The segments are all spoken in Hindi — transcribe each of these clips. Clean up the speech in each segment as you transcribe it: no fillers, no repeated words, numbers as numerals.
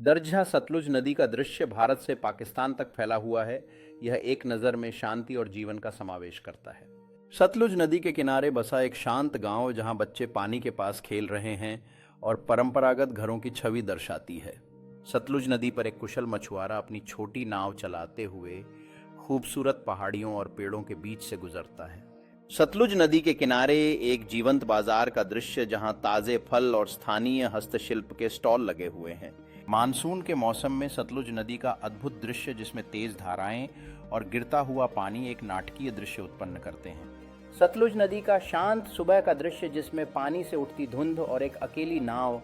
दरझा सतलुज नदी का दृश्य भारत से पाकिस्तान तक फैला हुआ है। यह एक नज़र में शांति और जीवन का समावेश करता है। सतलुज नदी के किनारे बसा एक शांत गांव जहां बच्चे पानी के पास खेल रहे हैं और परंपरागत घरों की छवि दर्शाती है। सतलुज नदी पर एक कुशल मछुआरा अपनी छोटी नाव चलाते हुए खूबसूरत पहाड़ियों और पेड़ों के बीच से गुजरता है। सतलुज नदी के किनारे एक जीवंत बाजार का दृश्य जहां ताजे फल और स्थानीय हस्तशिल्प के स्टॉल लगे हुए हैं। मानसून के मौसम में सतलुज नदी का अद्भुत दृश्य जिसमें तेज धाराएं और गिरता हुआ पानी एक नाटकीय दृश्य उत्पन्न करते हैं। सतलुज नदी का शांत सुबह का दृश्य जिसमें पानी से उठती धुंध और एक अकेली नाव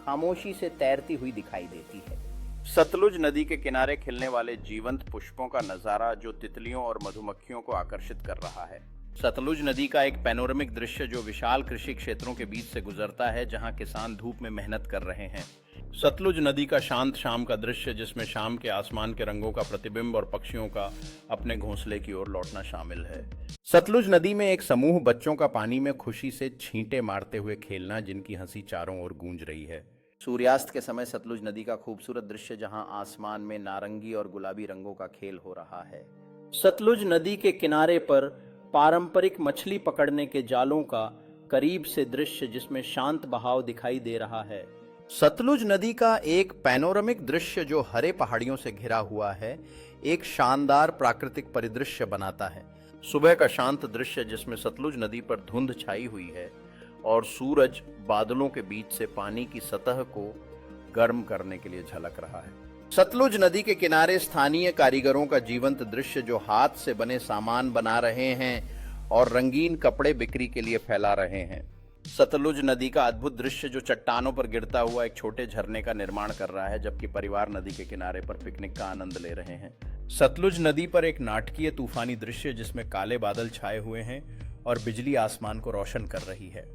खामोशी से तैरती हुई दिखाई देती है। सतलुज नदी के किनारे खिलने वाले जीवंत पुष्पों का नजारा जो तितलियों और मधुमक्खियों को आकर्षित कर रहा है। सतलुज नदी का एक पैनोरमिक दृश्य जो विशाल कृषि क्षेत्रों के बीच से गुजरता है जहां किसान धूप में मेहनत कर रहे हैं। सतलुज नदी का शांत शाम का दृश्य जिसमें शाम के आसमान के रंगों का प्रतिबिंब और पक्षियों का अपने घोंसले की ओर लौटना शामिल है। सतलुज नदी में एक समूह बच्चों का पानी में खुशी से छींटे मारते हुए खेलना जिनकी हंसी चारों ओर गूंज रही है। सूर्यास्त के समय सतलुज नदी का खूबसूरत दृश्य जहां आसमान में नारंगी और गुलाबी रंगों का खेल हो रहा है। सतलुज नदी के किनारे पर पारंपरिक मछली पकड़ने के जालों का करीब से दृश्य जिसमें शांत बहाव दिखाई दे रहा है। सतलुज नदी का एक पैनोरमिक दृश्य जो हरे पहाड़ियों से घिरा हुआ है एक शानदार प्राकृतिक परिदृश्य बनाता है। सुबह का शांत दृश्य जिसमें सतलुज नदी पर धुंध छाई हुई है और सूरज बादलों के बीच से पानी की सतह को गर्म करने के लिए झलक रहा है। सतलुज नदी के किनारे स्थानीय कारीगरों का जीवंत दृश्य जो हाथ से बने सामान बना रहे हैं और रंगीन कपड़े बिक्री के लिए फैला रहे हैं। सतलुज नदी का अद्भुत दृश्य जो चट्टानों पर गिरता हुआ एक छोटे झरने का निर्माण कर रहा है जबकि परिवार नदी के किनारे पर पिकनिक का आनंद ले रहे हैं। सतलुज नदी पर एक नाटकीय तूफानी दृश्य जिसमें काले बादल छाए हुए हैं और बिजली आसमान को रोशन कर रही है।